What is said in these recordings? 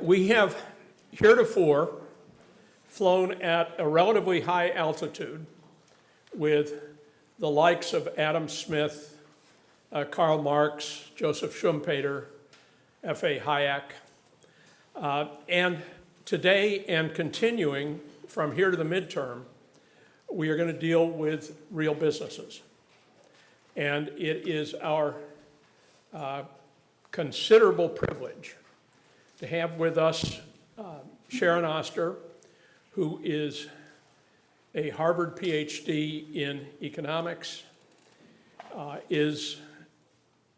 We have heretofore flown at a relatively high altitude with the likes of Adam Smith, Karl Marx, Joseph Schumpeter, F.A. Hayek. And today and continuing from here to the midterm, we are going to deal with real businesses. And it is our considerable privilege to have with us Sharon Oster, who is a Harvard PhD in economics, is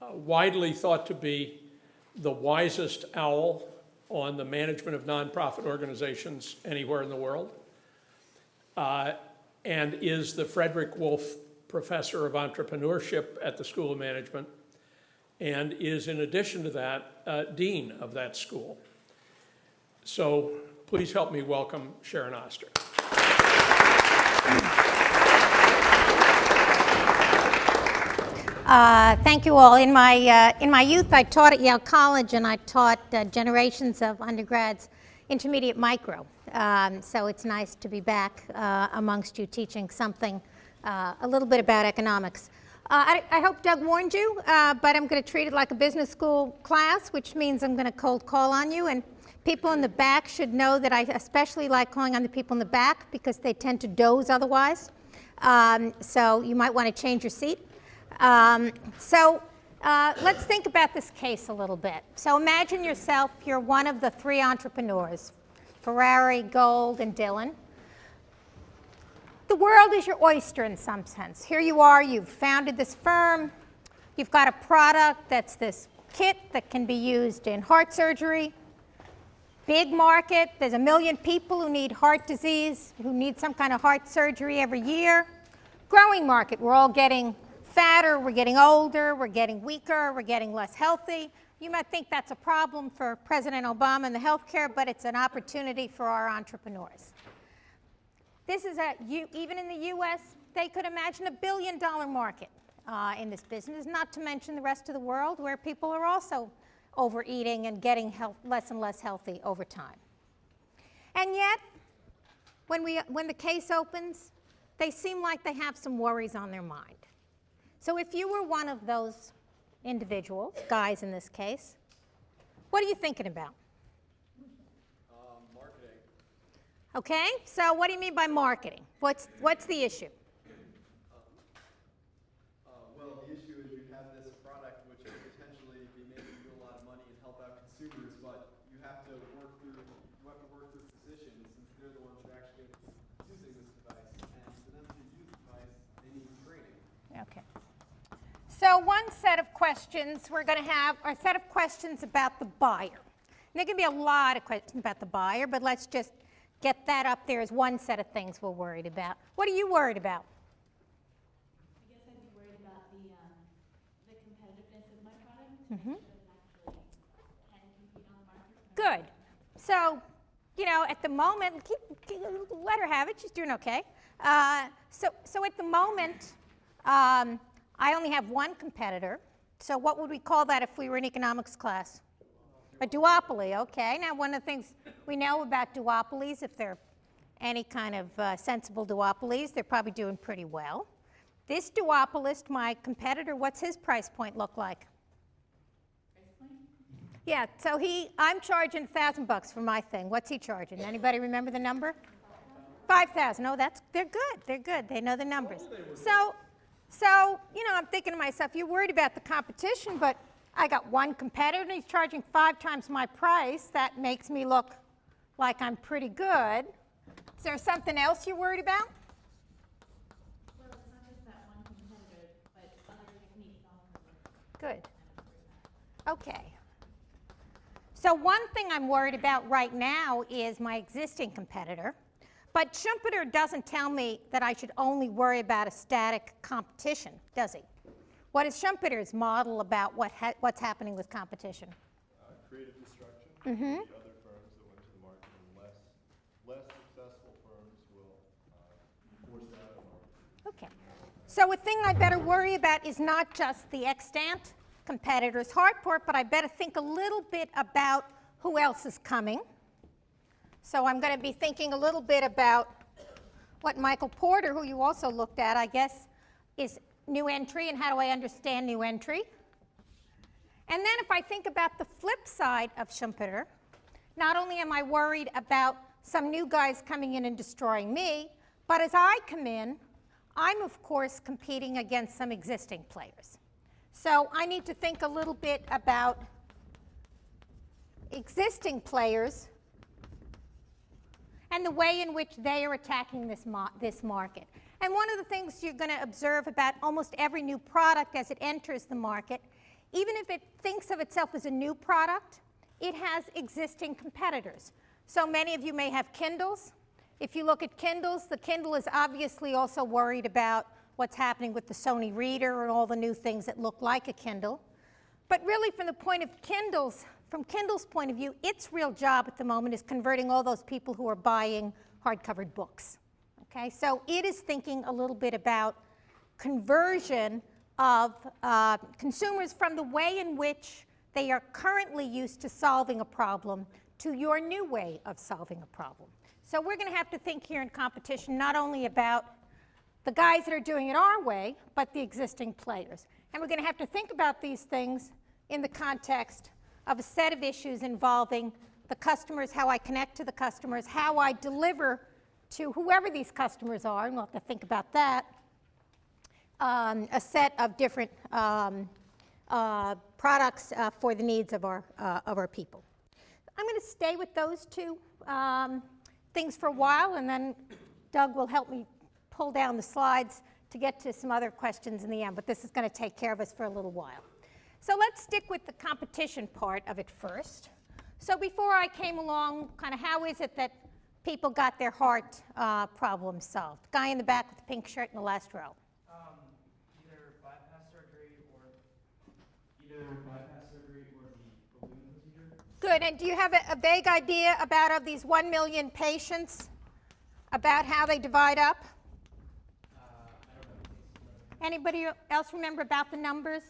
widely thought to be the wisest owl on the management of nonprofit organizations anywhere in the world, and is the Frederick Wolf Professor of Entrepreneurship at the School of Management, and is, in addition to that, Dean of that school. So please help me welcome Sharon Oster. Thank you all. In my youth, I taught at Yale College, and I taught generations of undergrads intermediate micro. So it's nice to be back amongst you teaching something a little bit about economics. I hope Doug warned you, but I'm going to treat it like a business school class, which means I'm going to cold call on you. And people in the back should know that I especially like calling on the people in the back because they tend to doze otherwise. So you might want to change your seat. Let's think about this case a little bit. So imagine yourself, you're one of the three entrepreneurs, Ferrari, Gold, and Dylan. The world is your oyster in some sense. Here you are, you've founded this firm, you've got a product that's this kit that can be used in heart surgery. Big market, there's 1 million people who need heart disease, who need some kind of heart surgery every year. Growing market, we're all getting fatter, we're getting older, we're getting weaker, we're getting less healthy. You might think that's a problem for President Obama and the healthcare, but it's an opportunity for our entrepreneurs. This is even in the US, they could imagine $1 billion market in this business, not to mention the rest of the world where people are also overeating and getting less and less healthy over time. And yet, when the case opens, they seem like they have some worries on their mind. So if you were one of those individuals, guys in this case, what are you thinking about? Marketing. Okay, so what do you mean by marketing? What's the issue? Well, the issue is you have this product which could potentially be making you a lot of money and help out consumers, but you have to work through physicians since they're the ones who are actually using this device. And for them to use the device, they need training. Okay. So one set of questions we're going to have are a set of questions about the buyer. And there can be a lot of questions about the buyer, but let's just get that up there as one set of things we're worried about. What are you worried about? I guess I'd be worried about the competitiveness of my product. Mm-hmm. Actually can compete on the market. Good. So, at the moment, let her have it. She's doing okay. So at the moment, I only have one competitor. So what would we call that if we were in economics class? A duopoly, okay. Now, one of the things we know about duopolies, if they're any kind of sensible duopolies, they're probably doing pretty well. This duopolist, my competitor, what's his price point look like? Price point? Yeah, so I'm charging $1,000 for my thing. What's he charging? Anybody remember the number? 5,000. Oh, they're good. They're good. They know the numbers. So, I'm thinking to myself, you're worried about the competition, but I got one competitor and he's charging 5 times my price. That makes me look like I'm pretty good. Is there something else you're worried about? Well, it's not just that one competitor, but other techniques also. Good. Okay. So one thing I'm worried about right now is my existing competitor. But Schumpeter doesn't tell me that I should only worry about a static competition, does he? What is Schumpeter's model about what's happening with competition? Creative destruction. Mm-hmm. The other firms that went to the market and less successful firms will force that out of the market. Okay. So a thing I better worry about is not just the extant competitor's hard port, but I better think a little bit about who else is coming. So I'm going to be thinking a little bit about what Michael Porter, who you also looked at, I guess, is new entry, and how do I understand new entry. And then if I think about the flip side of Schumpeter, not only am I worried about some new guys coming in and destroying me, but as I come in, I'm of course competing against some existing players. So I need to think a little bit about existing players and the way in which they are attacking this market. And one of the things you're going to observe about almost every new product as it enters the market, even if it thinks of itself as a new product, it has existing competitors. So many of you may have Kindles. If you look at Kindles, the Kindle is obviously also worried about what's happening with the Sony Reader and all the new things that look like a Kindle. But really from the point of Kindles, from Kindle's point of view, its real job at the moment is converting all those people who are buying hard-covered books. Okay, so it is thinking a little bit about conversion of consumers from the way in which they are currently used to solving a problem to your new way of solving a problem. So we're going to have to think here in competition not only about the guys that are doing it our way, but the existing players. And we're going to have to think about these things in the context of a set of issues involving the customers, how I connect to the customers, how I deliver to whoever these customers are, and we'll have to think about that, a set of different products for the needs of our people. I'm going to stay with those two things for a while, and then Doug will help me pull down the slides to get to some other questions in the end, but this is going to take care of us for a little while. So let's stick with the competition part of it first. So before I came along, kind of how is it that people got their heart problems solved? Guy in the back with the pink shirt in the last row. Either bypass surgery or the balloon procedure. Good, and do you have a vague idea about, of these 1 million patients, about how they divide up? I don't know. Anybody else remember about the numbers?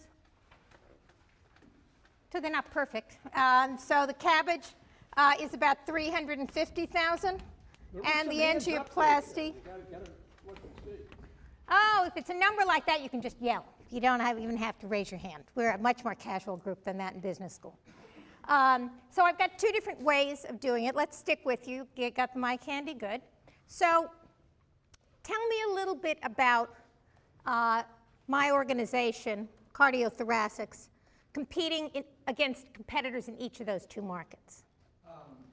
So they're not perfect. So the cabbage is about 350,000, and the angioplasty. Oh, if it's a number like that, you can just yell. You don't even have to raise your hand. We're a much more casual group than that in business school. So I've got two different ways of doing it. Let's stick with you. You got the mic handy? Good. So tell me a little bit about my organization, CardioThoracic, competing against competitors in each of those two markets.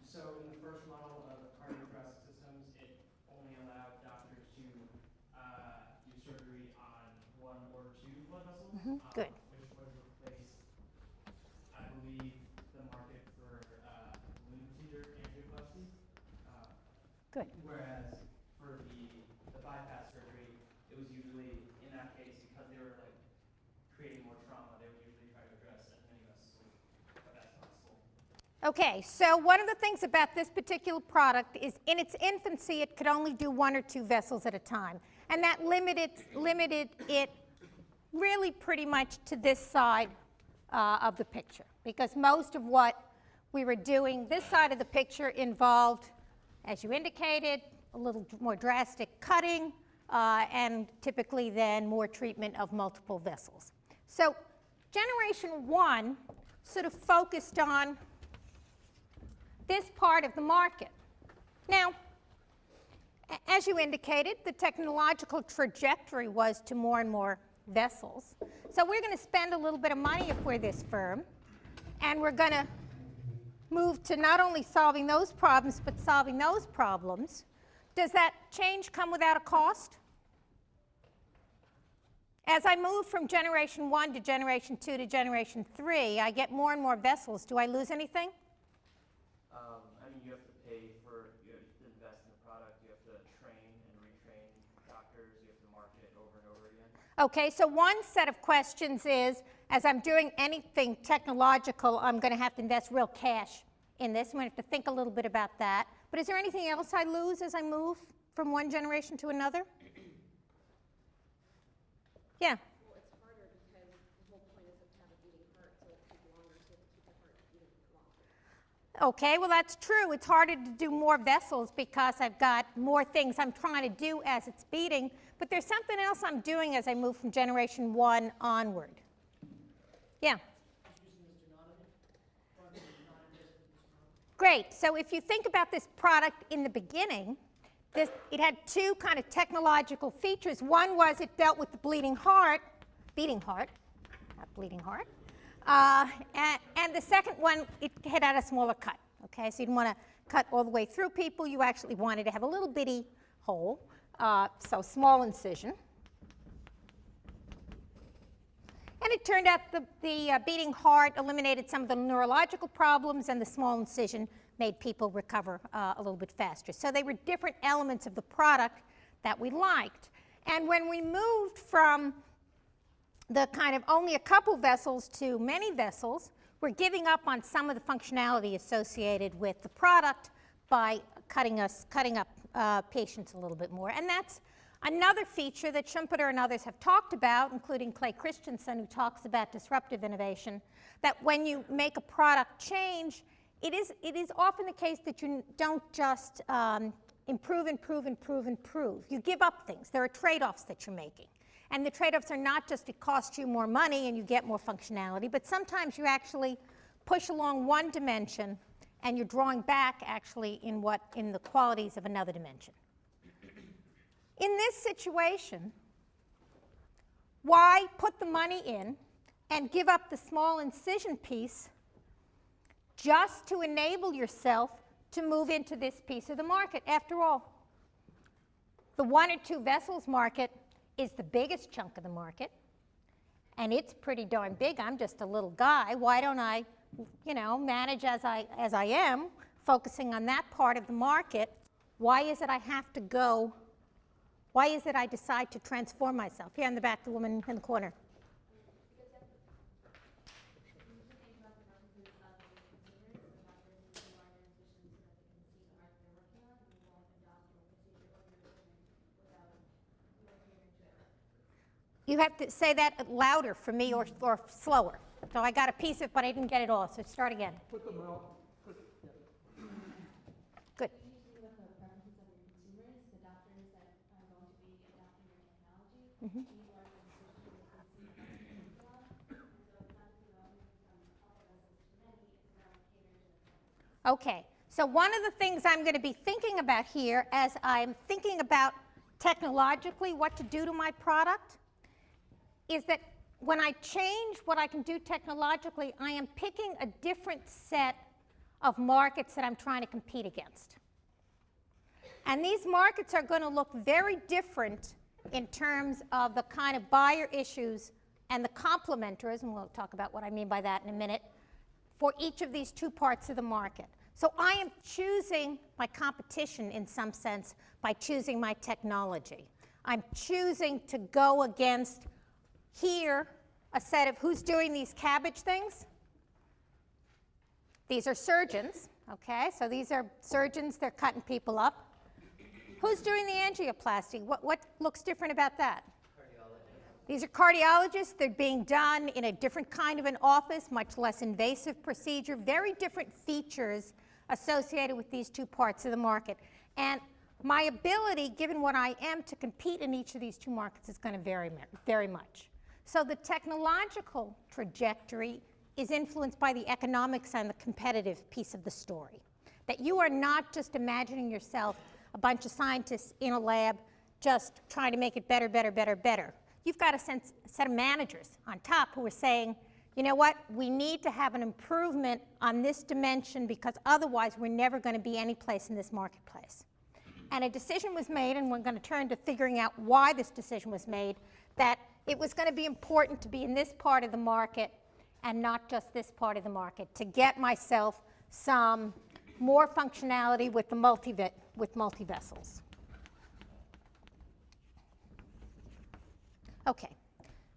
So in the first model of CardioThoracic systems, it only allowed doctors to do surgery on one or two blood vessels. Good. Which would replace, I believe, the market for balloon procedure angioplasty. Good. Whereas for the bypass surgery, it was usually, in that case, because they were like creating more trauma, they would usually try to address as many vessels, but that's possible. Okay, so one of the things about this particular product is in its infancy, it could only do 1 or 2 vessels at a time. And that limited it really pretty much to this side of the picture, because most of what we were doing this side of the picture involved, as you indicated, a little more drastic cutting, and typically then more treatment of multiple vessels. So generation 1 sort of focused on this part of the market. Now, as you indicated, the technological trajectory was to more and more vessels. So we're going to spend a little bit of money if we're this firm, and we're going to move to not only solving those problems, but solving those problems. Does that change come without a cost? As I move from generation 1 to generation 2 to generation 3, I get more and more vessels. Do I lose anything? I mean, you have to pay for, you have to invest in the product, you have to train and retrain doctors, you have to market it over and over again. Okay, so one set of questions is, as I'm doing anything technological, I'm going to have to invest real cash in this. I'm going to have to think a little bit about that. But is there anything else I lose as I move from one generation to another? Yeah? Well, it's harder because the whole point is to have a beating heart, so it takes longer to keep the heart beating longer. Okay, well that's true. It's harder to do more vessels because I've got more things I'm trying to do as it's beating, but there's something else I'm doing as I move from generation 1 onward. Yeah? Great. So if you think about this product in the beginning, it had two kind of technological features. One was it dealt with the beating heart, not bleeding heart. And the second one, it had a smaller cut. Okay, so you didn't want to cut all the way through people. You actually wanted to have a little bitty hole, so small incision. And it turned out the beating heart eliminated some of the neurological problems, and the small incision made people recover a little bit faster. So they were different elements of the product that we liked. And when we moved from the kind of only a couple vessels to many vessels, we're giving up on some of the functionality associated with the product by cutting up patients a little bit more. And that's another feature that Schumpeter and others have talked about, including Clay Christensen, who talks about disruptive innovation, that when you make a product change, it is often the case that you don't just improve. You give up things. There are trade-offs that you're making. And the trade-offs are not just it costs you more money and you get more functionality, but sometimes you actually push along one dimension and you're drawing back actually in the qualities of another dimension. In this situation, why put the money in and give up the small incision piece just to enable yourself to move into this piece of the market? After all, the 1 or 2 vessels market is the biggest chunk of the market, and it's pretty darn big. I'm just a little guy. Why don't I, manage as I am, focusing on that part of the market? Why is it I have to go? Why is it I decide to transform myself? Here in the back, the woman in the corner. You have to say that louder for me or slower. So I got a piece of it, but I didn't get it all. So start again. Put them out. Good. Usually with the preferences of your consumers, the doctors that are going to be adopting your technology, these are the decisions that consumer and so it's not just about moving from all vessels to many, it's around catering to the preferences. Okay. So one of the things I'm going to be thinking about here as I'm thinking about technologically what to do to my product is that when I change what I can do technologically, I am picking a different set of markets that I'm trying to compete against. And these markets are going to look very different in terms of the kind of buyer issues and the complementarism, and we'll talk about what I mean by that in a minute, for each of these 2 parts of the market. So I am choosing my competition in some sense by choosing my technology. I'm choosing to go against here a set of who's doing these cabbage things. These are surgeons, okay? So these are surgeons, they're cutting people up. Who's doing the angioplasty? What looks different about that? Cardiologists. These are cardiologists. They're being done in a different kind of an office, much less invasive procedure, very different features associated with these 2 parts of the market. And my ability, given what I am, to compete in each of these 2 markets is going to vary very much. So the technological trajectory is influenced by the economics and the competitive piece of the story. That you are not just imagining yourself a bunch of scientists in a lab just trying to make it better. You've got a set of managers on top who are saying, you know what, we need to have an improvement on this dimension because otherwise we're never going to be any place in this marketplace. And a decision was made, and we're going to turn to figuring out why this decision was made, that it was going to be important to be in this part of the market and not just this part of the market, to get myself some more functionality with the multi-vessels. Okay,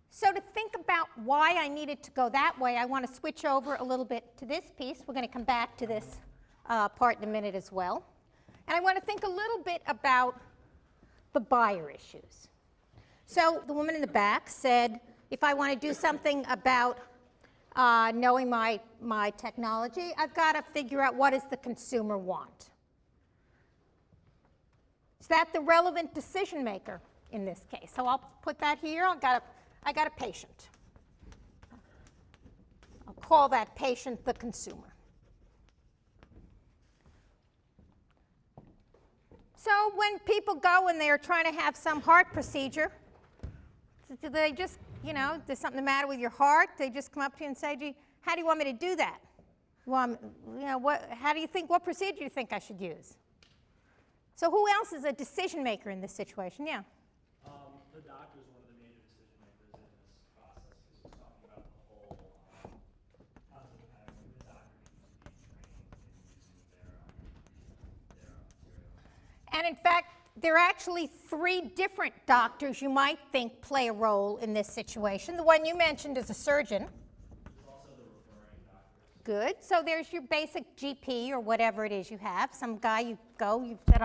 so to think about why I needed to go that way, I want to switch over a little bit to this piece. We're going to come back to this part in a minute as well. And I want to think a little bit about the buyer issues. So the woman in the back said, if I want to do something about knowing my technology, I've got to figure out what does the consumer want. Is that the relevant decision maker in this case? So I'll put that here. I got a patient. I'll call that patient the consumer. So when people go and they're trying to have some heart procedure, do they just, there's something the matter with your heart? They just come up to you and say, gee, how do you want me to do that? Well, what procedure do you think I should use? So who else is a decision maker in this situation? Yeah. The doctor is one of the major decision makers in this process because we're talking about the whole concept of having the doctor needs to be trained in using their material. And in fact, there are actually 3 different doctors you might think play a role in this situation. The one you mentioned is a surgeon. There's also the referring doctors. Good. So there's your basic GP or whatever it is you have. Some guy you said,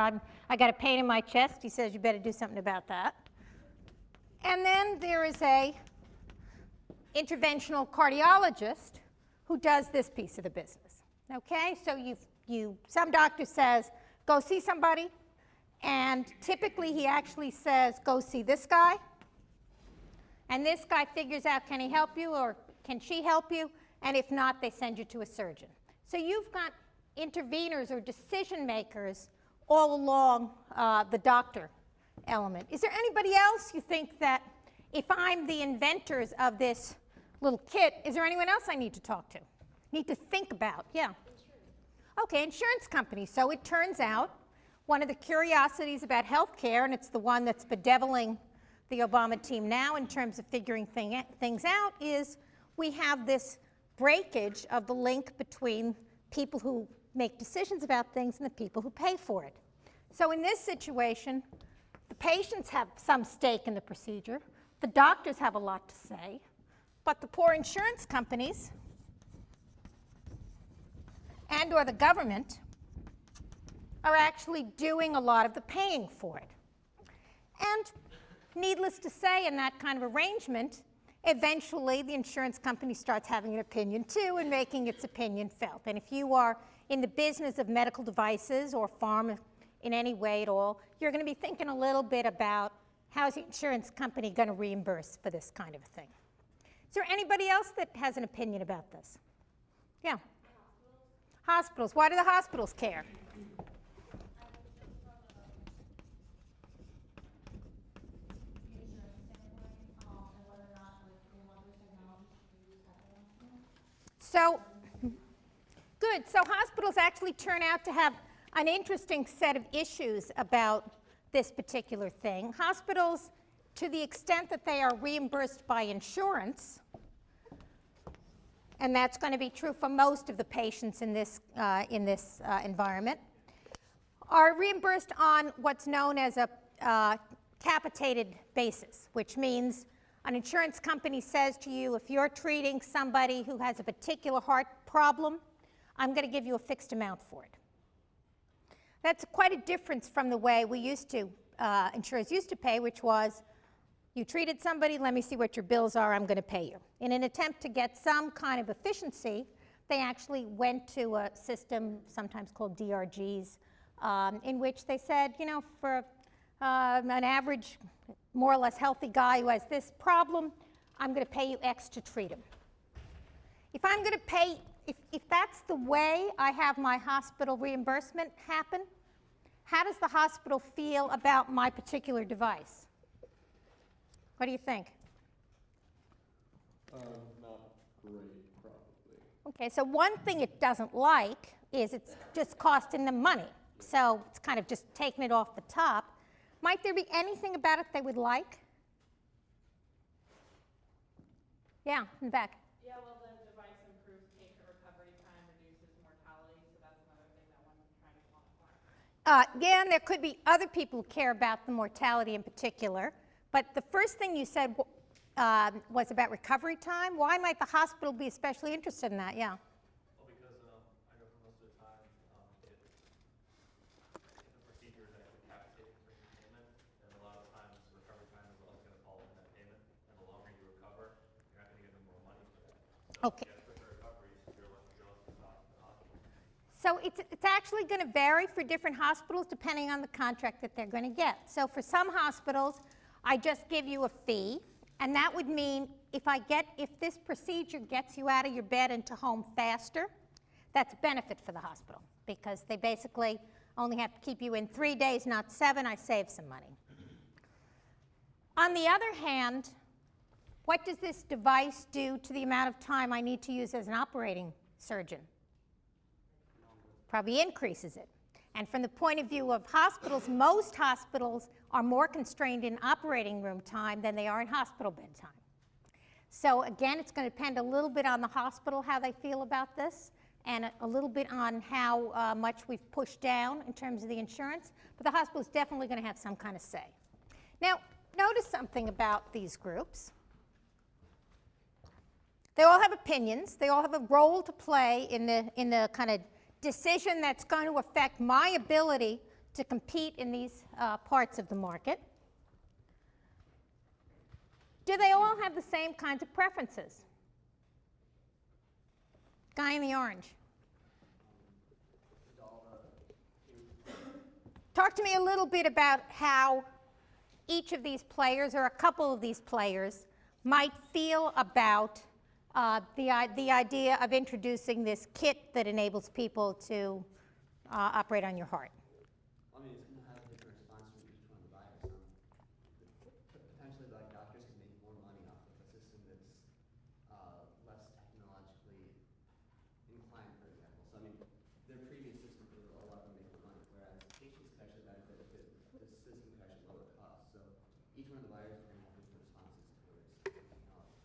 I got a pain in my chest. He says you better do something about that. And then there is a interventional cardiologist who does this piece of the business. Okay? So some doctor says, go see somebody. And typically he actually says, go see this guy. And this guy figures out, can he help you or can she help you? And if not, they send you to a surgeon. So you've got interveners or decision makers all along the doctor element. Is there anybody else you think that if I'm the inventors of this little kit, is there anyone else I need to talk to? Need to think about? Yeah. Okay, insurance companies. So it turns out one of the curiosities about healthcare, and it's the one that's bedeviling the Obama team now in terms of figuring things out, is we have this breakage of the link between people who make decisions about things and the people who pay for it. So in this situation, the patients have some stake in the procedure, the doctors have a lot to say, but the poor insurance companies and or the government are actually doing a lot of the paying for it. And needless to say, in that kind of arrangement, eventually the insurance company starts having an opinion too and making its opinion felt. And if you are in the business of medical devices or pharma in any way at all, you're going to be thinking a little bit about how's the insurance company going to reimburse for this kind of a thing. Is there anybody else that has an opinion about this? Yeah. Hospitals. Why do the hospitals care? So, good. So hospitals actually turn out to have an interesting set of issues about this particular thing. Hospitals, to the extent that they are reimbursed by insurance, and that's going to be true for most of the patients in this environment, are reimbursed on what's known as a capitated basis, which means an insurance company says to you, if you're treating somebody who has a particular heart problem, I'm going to give you a fixed amount for it. That's quite a difference from the way we used to, insurers used to pay, which was, you treated somebody, let me see what your bills are, I'm going to pay you. In an attempt to get some kind of efficiency, they actually went to a system, sometimes called DRGs, in which they said, for an average, more or less healthy guy who has this problem, I'm going to pay you X to treat him. If I'm going to pay, if that's the way I have my hospital reimbursement happen, how does the hospital feel about my particular device? What do you think? Not great, probably. Okay, so one thing it doesn't like is it's just costing them money. So it's kind of just taking it off the top. Might there be anything about it they would like? Yeah, in the back. Yeah, well, the device improves patient recovery time, reduces mortality, so that's another thing that one's trying to quantify. Yeah, and there could be other people who care about the mortality in particular. But the first thing you said was about recovery time. Why might the hospital be especially interested in that? Yeah. Well, because I know for most of the time, if the procedure is actually capitated for your payment, then a lot of times recovery time is also going to fall in that payment. And the longer you recover, you're not going to get any more money for that. So Okay. you have to So it's actually going to vary for different hospitals depending on the contract that they're going to get. So for some hospitals, I just give you a fee, and that would mean if this procedure gets you out of your bed into home faster, that's a benefit for the hospital because they basically only have to keep you in 3 days, not 7. I save some money. On the other hand, what does this device do to the amount of time I need to use as an operating surgeon? Probably increases it. And from the point of view of hospitals, most hospitals are more constrained in operating room time than they are in hospital bed time. So again, it's going to depend a little bit on the hospital, how they feel about this, and a little bit on how much we've pushed down in terms of the insurance. But the hospital is definitely going to have some kind of say. Now, notice something about these groups. They all have opinions. They all have a role to play in the kind of decision that's going to affect my ability to compete in these parts of the market. Do they all have the same kinds of preferences? Guy in the orange. Talk to me a little bit about how each of these players, or a couple of these players, might feel about the idea of introducing this kit that enables people to operate on your heart. I mean, it's going to have a different response from each one of the buyers. Potentially, like, doctors can make more money off of a system that's less technologically inclined, for example. So, I mean, their previous system could allow them to make more money, whereas patients could actually benefit if this system could actually lower costs. So, each one of the buyers are going to have different responses towards technology.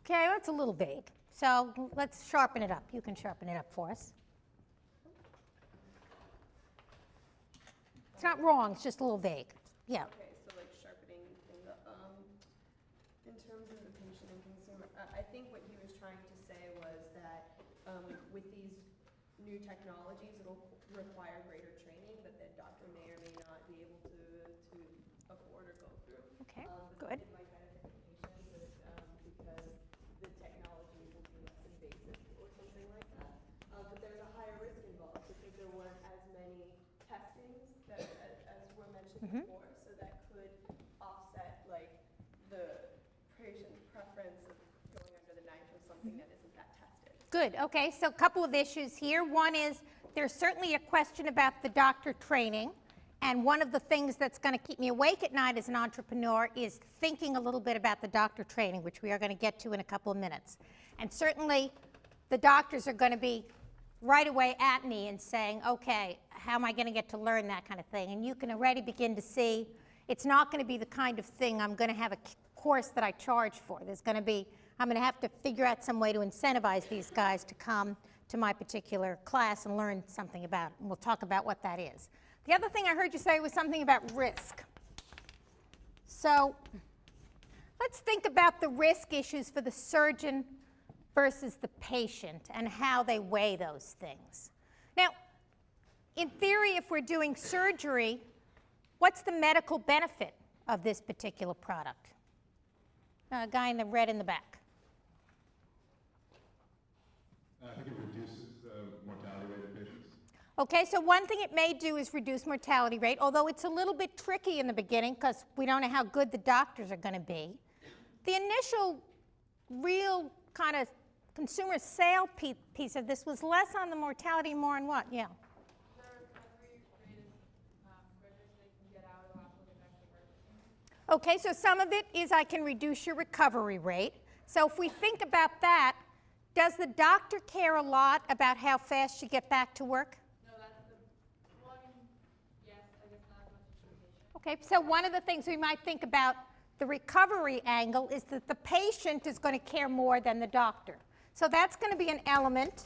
Okay, that's a little vague. So let's sharpen it up. You can sharpen it up for us. It's not wrong, it's just a little vague. Yeah. Okay, so like sharpening in terms of the patient and consumer, I think what he was trying to say was that with these new technologies, it'll require greater training that the doctor may or may not be able to afford or go through. Okay, But good. it might benefit the patient because the technology will be less invasive or something like that. But there's a higher risk involved because there weren't as many testings that, as were mentioned before, so that could offset like the patient's preference of going under the knife of something that isn't that tested. Good. Okay, so a couple of issues here. One is there's certainly a question about the doctor training. And one of the things that's going to keep me awake at night as an entrepreneur is thinking a little bit about the doctor training, which we are going to get to in a couple of minutes. And certainly the doctors are going to be right away at me and saying, okay, how am I going to get to learn that kind of thing? And you can already begin to see it's not going to be the kind of thing I'm going to have a course that I charge for. I'm going to have to figure out some way to incentivize these guys to come to my particular class and learn something about it. And we'll talk about what that is. The other thing I heard you say was something about risk. So let's think about the risk issues for the surgeon versus the patient and how they weigh those things. Now, in theory, if we're doing surgery, what's the medical benefit of this particular product? A guy in the red in the back. I think it reduces the mortality rate of patients. Okay, so one thing it may do is reduce mortality rate, although it's a little bit tricky in the beginning because we don't know how good the doctors are going to be. The initial real kind of consumer sale piece of this was less on the mortality, more on what? Yeah. The recovery rate is further so they can get out of the hospital and get back to work. Okay, so some of it is I can reduce your recovery rate. So if we think about that, does the doctor care a lot about how fast you get back to work? No, that's the one. Yes, I guess not as much as the patient. Okay, so one of the things we might think about the recovery angle is that the patient is going to care more than the doctor. So that's going to be an element.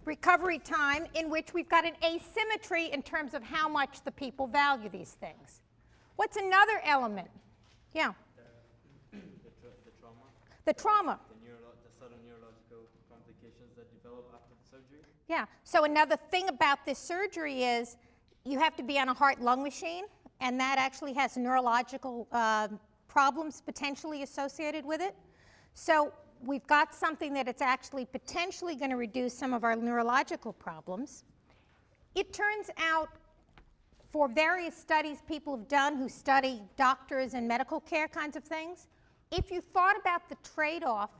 Recovery time in which we've got an asymmetry in terms of how much the people value these things. What's another element? Yeah. The trauma. The trauma. The sudden neurological complications that develop after the surgery. Yeah. So another thing about this surgery is you have to be on a heart-lung machine, and that actually has neurological problems potentially associated with it. So we've got something that it's actually potentially going to reduce some of our neurological problems. It turns out, for various studies people have done who study doctors and medical care kinds of things, if you thought about the trade-off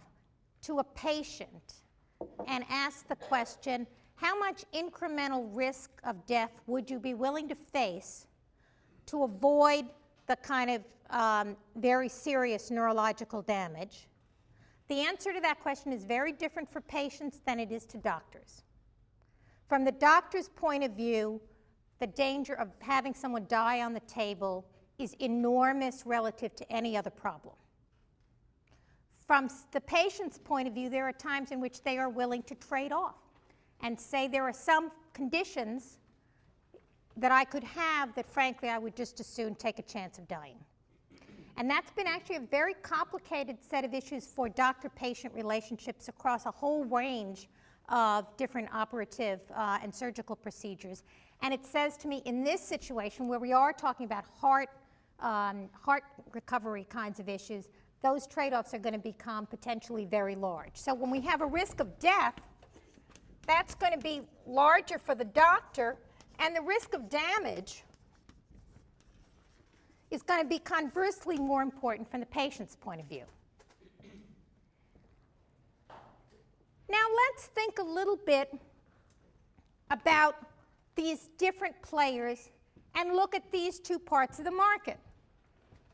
to a patient and asked the question, how much incremental risk of death would you be willing to face to avoid the kind of very serious neurological damage? The answer to that question is very different for patients than it is to doctors. From the doctor's point of view, the danger of having someone die on the table is enormous relative to any other problem. From the patient's point of view, there are times in which they are willing to trade off and say there are some conditions that I could have that, frankly, I would just as soon take a chance of dying. And that's been actually a very complicated set of issues for doctor-patient relationships across a whole range of different operative and surgical procedures. And it says to me, in this situation where we are talking about heart recovery kinds of issues, those trade-offs are going to become potentially very large. So when we have a risk of death, that's going to be larger for the doctor, and the risk of damage is going to be conversely more important from the patient's point of view. Now let's think a little bit about these different players and look at these two parts of the market.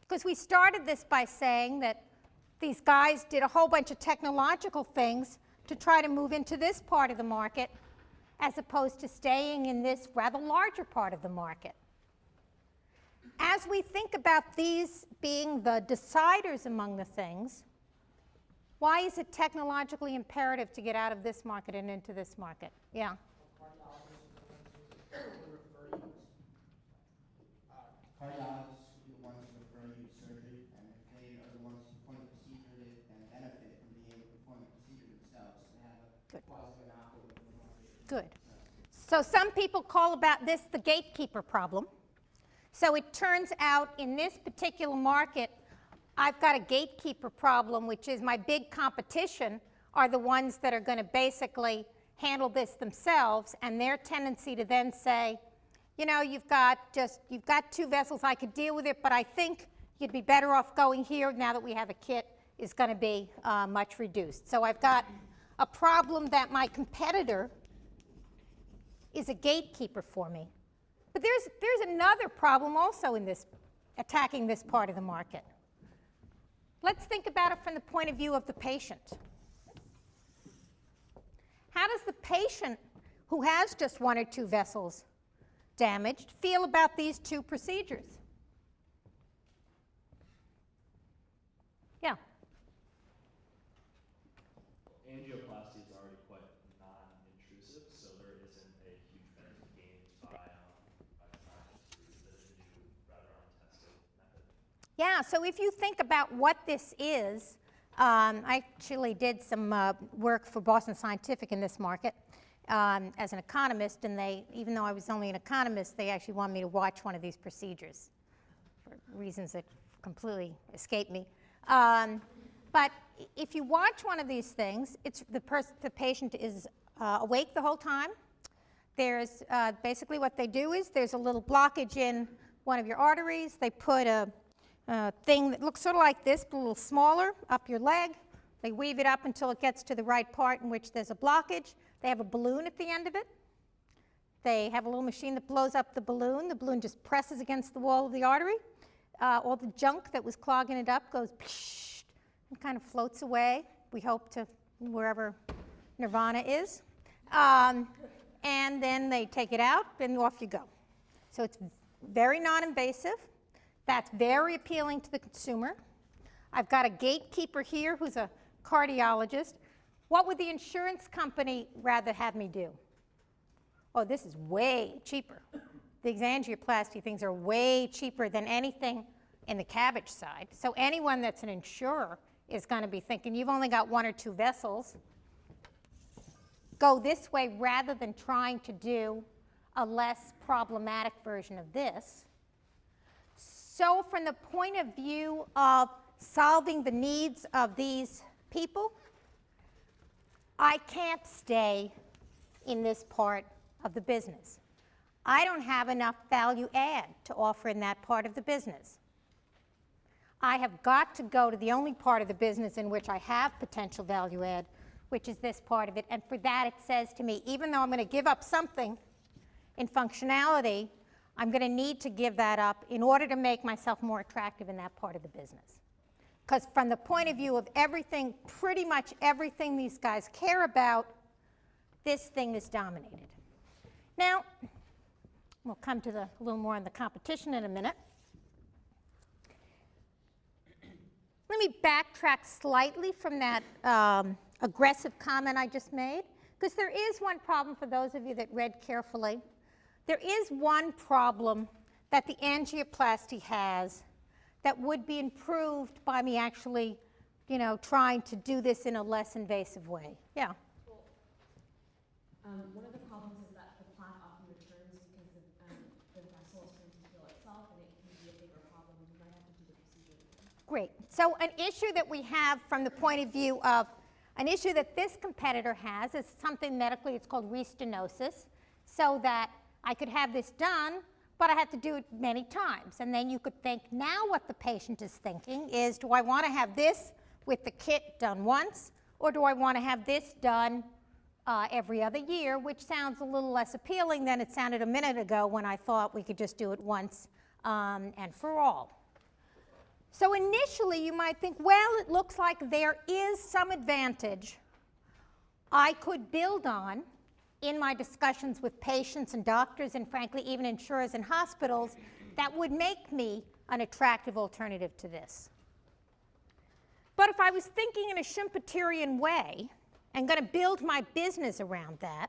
Because we started this by saying that these guys did a whole bunch of technological things to try to move into this part of the market as opposed to staying in this rather larger part of the market. As we think about these being the deciders among the things, why is it technologically imperative to get out of this market and into this market? Yeah? Cardiologists will be the ones who refer you to surgery, and if they are the ones who perform the procedure, they then benefit from being able to perform the procedure themselves. So they have a quasi-monopoly of the market. Good. So some people call about this the gatekeeper problem. So it turns out in this particular market, I've got a gatekeeper problem, which is my big competition are the ones that are going to basically handle this themselves, and their tendency to then say, you know, you've got two vessels, I could deal with it, but I think you'd be better off going here now that we have a kit, is going to be much reduced. So I've got a problem that my competitor is a gatekeeper for me. But there's another problem also in this, attacking this part of the market. Let's think about it from the point of view of the patient. How does the patient who has just one or two vessels damaged feel about these two procedures? Yeah? Angioplasty is already quite non-intrusive, so there isn't a huge benefit gained by trying to use the new, rather untested method. Yeah, so if you think about what this is, I actually did some work for Boston Scientific in this market as an economist, and they, even though I was only an economist, they actually wanted me to watch one of these procedures for reasons that completely escaped me. But if you watch one of these things, it's the patient is awake the whole time. There's basically what they do is there's a little blockage in one of your arteries. They put a thing that looks sort of like this, but a little smaller, up your leg. They weave it up until it gets to the right part in which there's a blockage. They have a balloon at the end of it. They have a little machine that blows up the balloon. The balloon just presses against the wall of the artery. All the junk that was clogging it up goes psh, and kind of floats away, we hope, to wherever nirvana is. And then they take it out, and off you go. So it's very non-invasive. That's very appealing to the consumer. I've got a gatekeeper here who's a cardiologist. What would the insurance company rather have me do? Oh, this is way cheaper. These angioplasty things are way cheaper than anything in the CABG side. So anyone that's an insurer is going to be thinking, you've only got one or two vessels. Go this way rather than trying to do a less problematic version of this. So from the point of view of solving the needs of these people, I can't stay in this part of the business. I don't have enough value add to offer in that part of the business. I have got to go to the only part of the business in which I have potential value add, which is this part of it. And for that, it says to me, even though I'm going to give up something in functionality, I'm going to need to give that up in order to make myself more attractive in that part of the business. Because from the point of view of everything, pretty much everything these guys care about, this thing is dominated. Now, we'll come to a little more on the competition in a minute. Let me backtrack slightly from that aggressive comment I just made, because there is one problem for those of you that read carefully. There is one problem that the angioplasty has that would be improved by me actually, trying to do this in a less invasive way. Yeah? One of the problems is that the plaque often returns because the vessel is trying to heal itself, and it can be a bigger problem. You might have to do the procedure again. Great. So an issue that we have from the point of view of an issue that this competitor has is something medically, it's called restenosis, so that I could have this done, but I have to do it many times. And then you could think, now what the patient is thinking is, do I want to have this with the kit done once, or do I want to have this done every other year, which sounds a little less appealing than it sounded a minute ago when I thought we could just do it once and for all. So initially you might think, well, it looks like there is some advantage I could build on in my discussions with patients and doctors and frankly even insurers and hospitals that would make me an attractive alternative to this. But if I was thinking in a Schumpeterian way and going to build my business around that,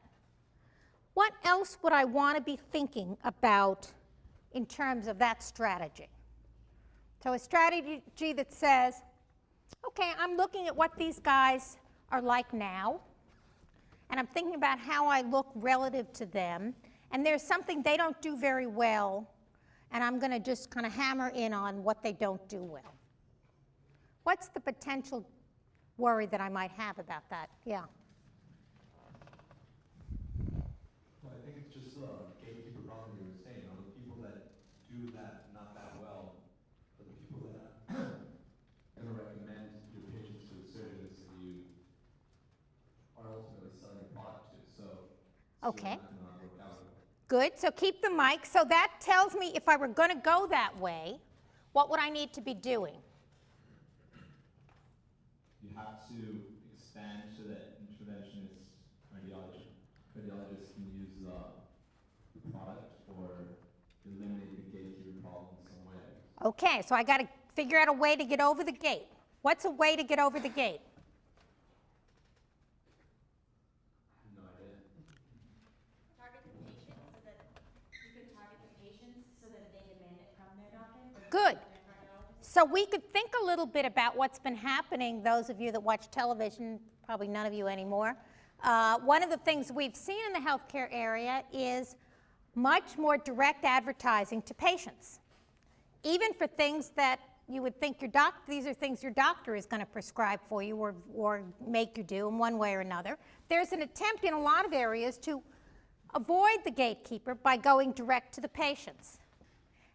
what else would I want to be thinking about in terms of that strategy? So a strategy that says, okay, I'm looking at what these guys are like now, and I'm thinking about how I look relative to them, and there's something they don't do very well, and I'm going to just kind of hammer in on what they don't do well. What's the potential worry that I might have about that? Yeah. Well, I think it's just a gatekeeper problem you were saying. The people that do that not that well are the people that are going to recommend your patients to the surgeons that you are ultimately selling your product to. So Okay. it's not going to work out. Good. So keep the mic. So that tells me if I were going to go that way, what would I need to be doing? You have to expand so that interventionists, cardiologists can use the product or eliminate the gatekeeper problem in some way. Okay, so I got to figure out a way to get over the gate. What's a way to get over the gate? No idea. Target the patient so that you can target the patients so that they demand it from their doctor. Good. So we could think a little bit about what's been happening, those of you that watch television, probably none of you anymore. One of the things we've seen in the healthcare area is much more direct advertising to patients. Even for things that you would think these are things your doctor is going to prescribe for you or make you do in one way or another. There's an attempt in a lot of areas to avoid the gatekeeper by going direct to the patients.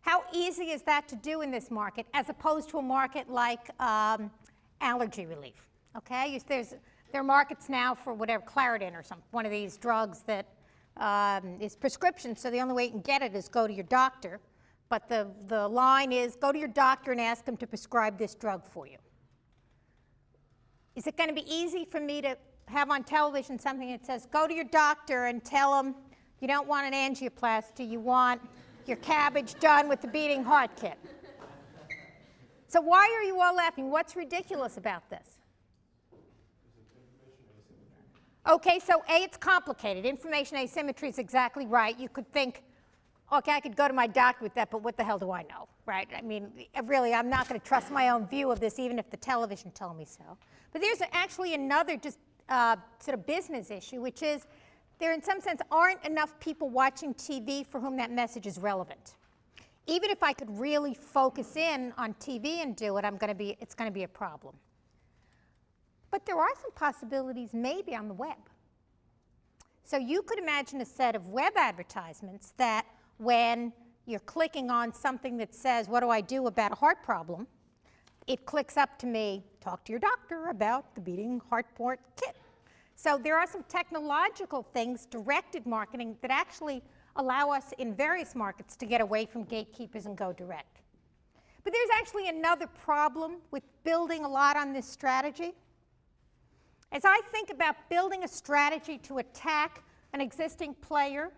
How easy is that to do in this market as opposed to a market like allergy relief? Okay, there are markets now for whatever, Claritin or something, one of these drugs that is prescription, so the only way you can get it is go to your doctor. But the line is go to your doctor and ask him to prescribe this drug for you. Is it going to be easy for me to have on television something that says go to your doctor and tell him you don't want an angioplasty, you want your cabbage done with the beating heart kit? So why are you all laughing? What's ridiculous about this? Okay, so A, it's complicated. Information asymmetry is exactly right. You could think, okay, I could go to my doctor with that, but what the hell do I know, right? I mean, really, I'm not going to trust my own view of this, even if the television told me so. But there's actually another just sort of business issue, which is there, in some sense, aren't enough people watching TV for whom that message is relevant. Even if I could really focus in on TV and do it, it's going to be a problem. But there are some possibilities maybe on the web. So you could imagine a set of web advertisements that when you're clicking on something that says, what do I do about a heart problem, it clicks up to me, talk to your doctor about the beating heart port kit. So there are some technological things, directed marketing, that actually allow us in various markets to get away from gatekeepers and go direct. But there's actually another problem with building a lot on this strategy. As I think about building a strategy to attack an existing player,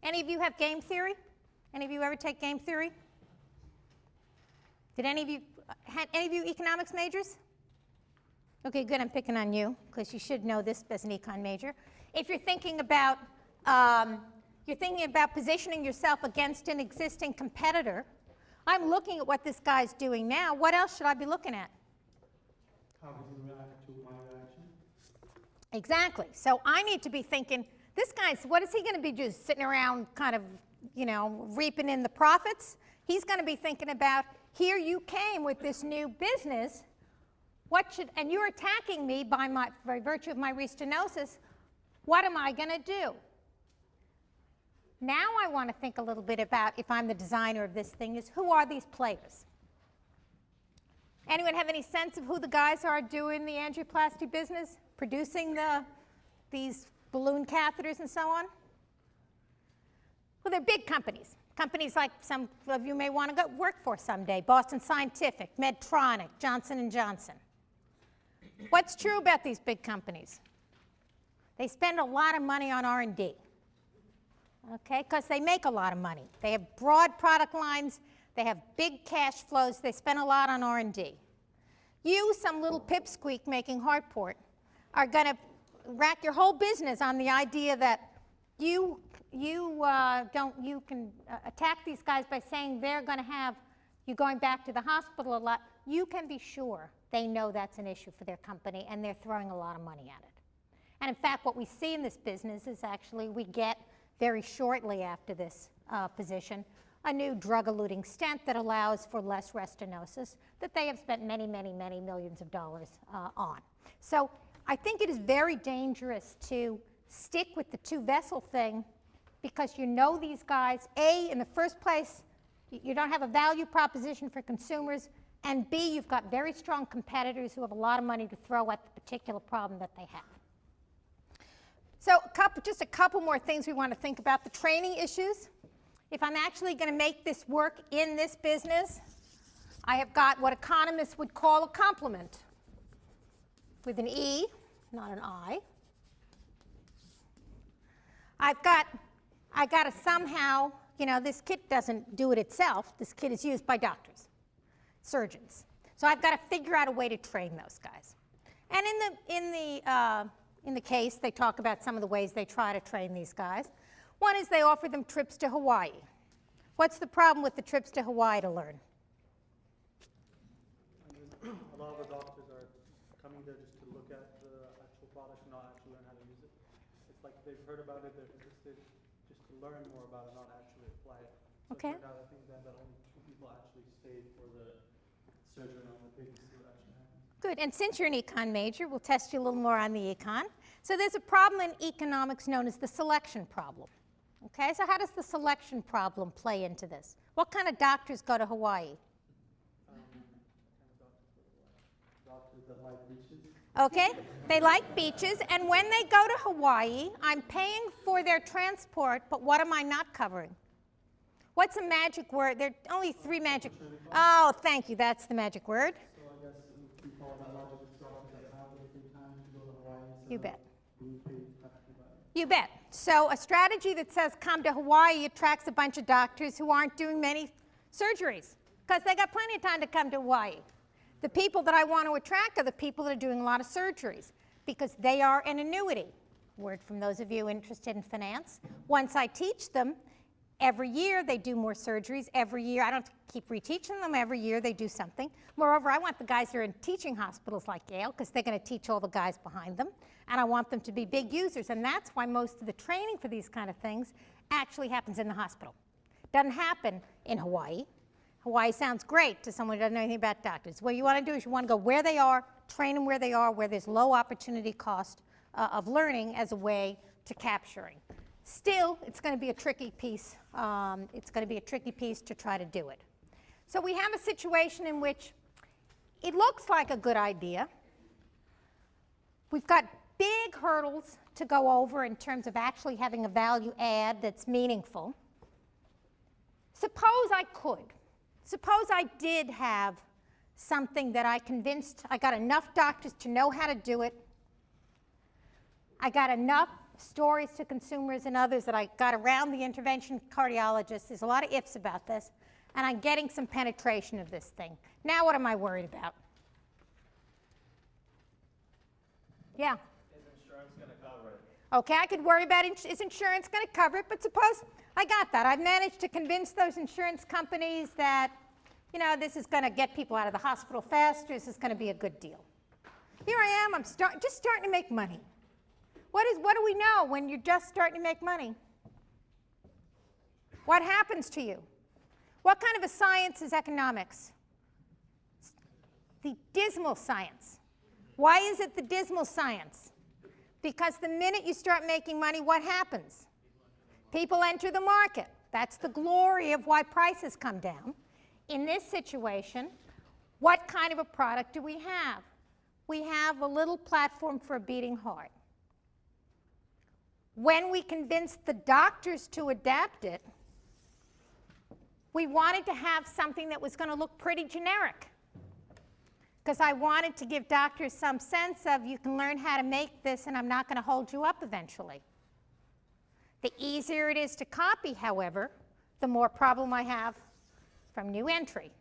any of you have game theory? Any of you ever take game theory? Did any of you economics majors? Okay, good, I'm picking on you, because you should know this as an econ major. If you're thinking about positioning yourself against an existing competitor, I'm looking at what this guy's doing now. What else should I be looking at? How does he react to my reaction? Exactly. So I need to be thinking, this guy's, what is he going to be just sitting around kind of, reaping in the profits? He's going to be thinking about, here you came with this new business, and you're attacking me by virtue of my restenosis, what am I going to do? Now I want to think a little bit about, if I'm the designer of this thing, is who are these players? Anyone have any sense of who the guys are doing the angioplasty business, producing these balloon catheters and so on? Well, they're big companies. Companies like some of you may want to go work for someday, Boston Scientific, Medtronic, Johnson & Johnson. What's true about these big companies? They spend a lot of money on R&D, okay, because they make a lot of money. They have broad product lines. They have big cash flows. They spend a lot on R&D. You, some little pipsqueak making heartport, are going to rack your whole business on the idea that you can attack these guys by saying they're going to have you going back to the hospital a lot. You can be sure they know that's an issue for their company, and they're throwing a lot of money at it. And in fact, what we see in this business is actually we get very shortly after this position a new drug-eluting stent that allows for less restenosis that they have spent many, many, many millions of dollars on. So I think it is very dangerous to stick with the two-vessel thing, because you know these guys, A, in the first place, you don't have a value proposition for consumers, and B, you've got very strong competitors who have a lot of money to throw at the particular problem that they have. So just a couple more things we want to think about. The training issues. If I'm actually going to make this work in this business, I have got what economists would call a complement with an E, not an I. I got to somehow, this kit doesn't do it itself. This kit is used by doctors, surgeons. So I've got to figure out a way to train those guys. And in the case, they talk about some of the ways they try to train these guys. One is they offer them trips to Hawaii. What's the problem with the trips to Hawaii to learn? A lot of the doctors are coming there just to look at the actual product and not actually learn how to use it. It's like they've heard about it, they're interested just to learn more about it, not actually apply it. So Okay. it turned out, I think that only 2 people actually stayed for the surgery on the baby to see what actually happened. Good, and since you're an econ major, we'll test you a little more on the econ. So there's a problem in economics known as the selection problem. Okay, so how does the selection problem play into this? What kind of doctors go to Hawaii? Doctors that like beaches. Okay, they like beaches, and when they go to Hawaii, I'm paying for their transport, but what am I not covering? What's a magic word? There are only 3 magic. Oh, thank you, that's the magic word. So I guess if we follow that logic, it's doctors that have the free time to go to Hawaii. You bet. Being paid practically by it. You bet. So a strategy that says come to Hawaii attracts a bunch of doctors who aren't doing many surgeries, because they got plenty of time to come to Hawaii. The people that I want to attract are the people that are doing a lot of surgeries, because they are an annuity. Word from those of you interested in finance. Once I teach them, every year they do more surgeries. Every year, I don't keep reteaching them. Every year they do something. Moreover, I want the guys who are in teaching hospitals like Yale, because they're going to teach all the guys behind them. And I want them to be big users. And that's why most of the training for these kind of things actually happens in the hospital. Doesn't happen in Hawaii. Hawaii sounds great to someone who doesn't know anything about doctors. What you want to do is you want to go where they are, train them where they are, where there's low opportunity cost of learning as a way to capturing. Still, it's going to be a tricky piece. It's going to be a tricky piece to try to do it. So we have a situation in which it looks like a good idea. We've got big hurdles to go over in terms of actually having a value add that's meaningful. Suppose I did have something that I convinced, I got enough doctors to know how to do it. I got enough stories to consumers and others that I got around the intervention cardiologist. There's a lot of ifs about this. And I'm getting some penetration of this thing. Now what am I worried about? Yeah. Is insurance going to cover it? Okay, I could worry about is insurance going to cover it, but suppose I got that. I've managed to convince those insurance companies that, you know, this is going to get people out of the hospital faster. This is going to be a good deal. Here I am. I'm just starting to make money. What do we know when you're just starting to make money? What happens to you? What kind of a science is economics? The dismal science. Why is it the dismal science? Because the minute you start making money, what happens? People enter the market. That's the glory of why prices come down. In this situation, what kind of a product do we have? We have a little platform for a beating heart. When we convinced the doctors to adapt it, we wanted to have something that was going to look pretty generic, because I wanted to give doctors some sense of, you can learn how to make this and I'm not going to hold you up eventually. The easier it is to copy, however, the more problem I have from new entry.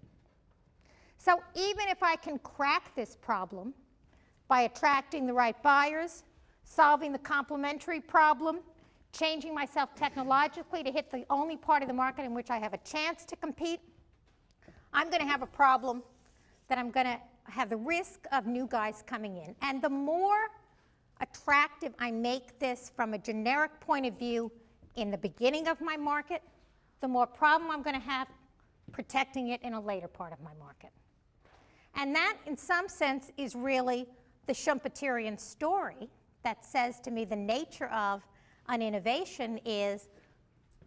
So even if I can crack this problem by attracting the right buyers, solving the complementary problem, changing myself technologically to hit the only part of the market in which I have a chance to compete, I'm going to have a problem that I'm going to have the risk of new guys coming in. And the more attractive I make this from a generic point of view in the beginning of my market, the more problem I'm going to have protecting it in a later part of my market. And that, in some sense, is really the Schumpeterian story that says to me the nature of an innovation is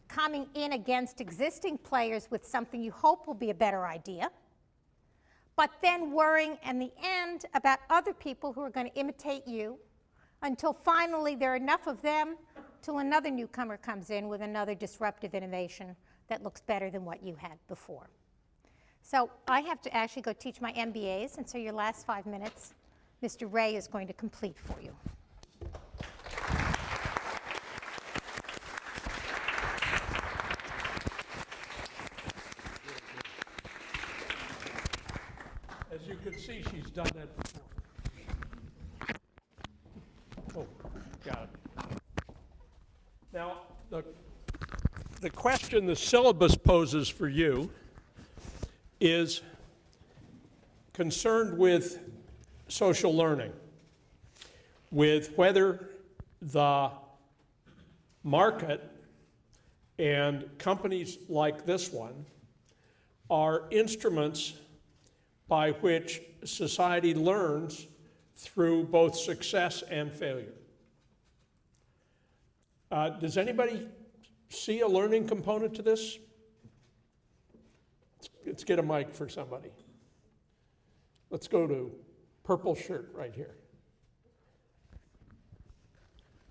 coming in against existing players with something you hope will be a better idea, but then worrying in the end about other people who are going to imitate you until finally there are enough of them till another newcomer comes in with another disruptive innovation that looks better than what you had before. So I have to actually go teach my MBAs, and so your last 5 minutes, Mr. Ray is going to complete for you. As you can see, she's done that before. Oh, got it. Now, the question the syllabus poses for you is concerned with social learning, with whether the market and companies like this one are instruments by which society learns through both success and failure. Does anybody see a learning component to this? Let's get a mic for somebody. Let's go to purple shirt right here.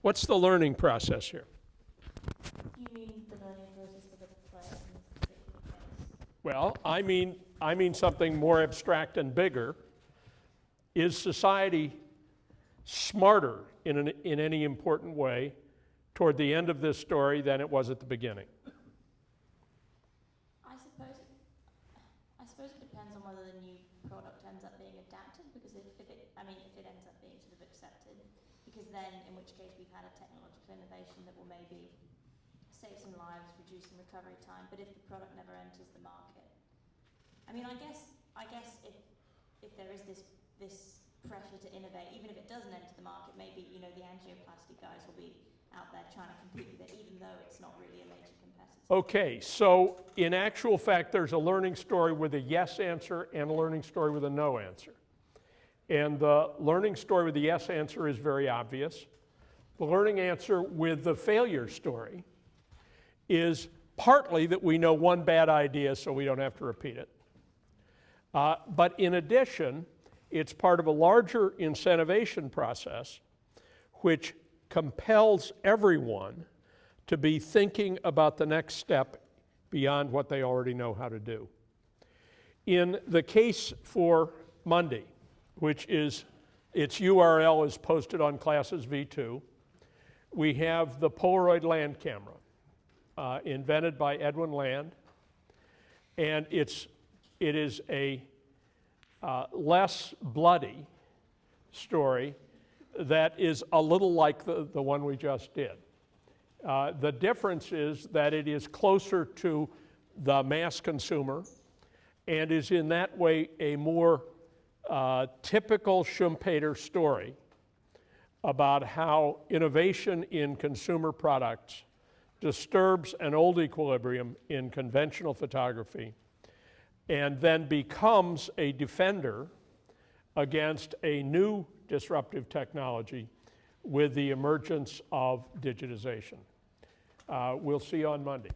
What's the learning process here? You mean the learning process for the players in this particular case? Well, I mean something more abstract and bigger. Is society smarter in any important way toward the end of this story than it was at the beginning? I suppose it depends on whether the new product ends up being adapted, because if it ends up being sort of accepted, because then in which case we've had a technological innovation that will maybe save some lives, reduce some recovery time, but if the product never enters the market, I guess if there is this pressure to innovate, even if it doesn't enter the market, maybe the angioplasty guys will be out there trying to compete with it, even though it's not really a major competitor. Okay, so in actual fact, there's a learning story with a yes answer and a learning story with a no answer. And the learning story with the yes answer is very obvious. The learning answer with the failure story is partly that we know one bad idea so we don't have to repeat it. But in addition, it's part of a larger incentivization process which compels everyone to be thinking about the next step beyond what they already know how to do. In the case for Monday, which is, its URL is posted on Classes V2, we have the Polaroid land camera, invented by Edwin Land, and it is a less bloody story that is a little like the one we just did. The difference is that it is closer to the mass consumer and is in that way a more typical Schumpeter story about how innovation in consumer products disturbs an old equilibrium in conventional photography and then becomes a defender against a new disruptive technology with the emergence of digitization. We'll see you on Monday.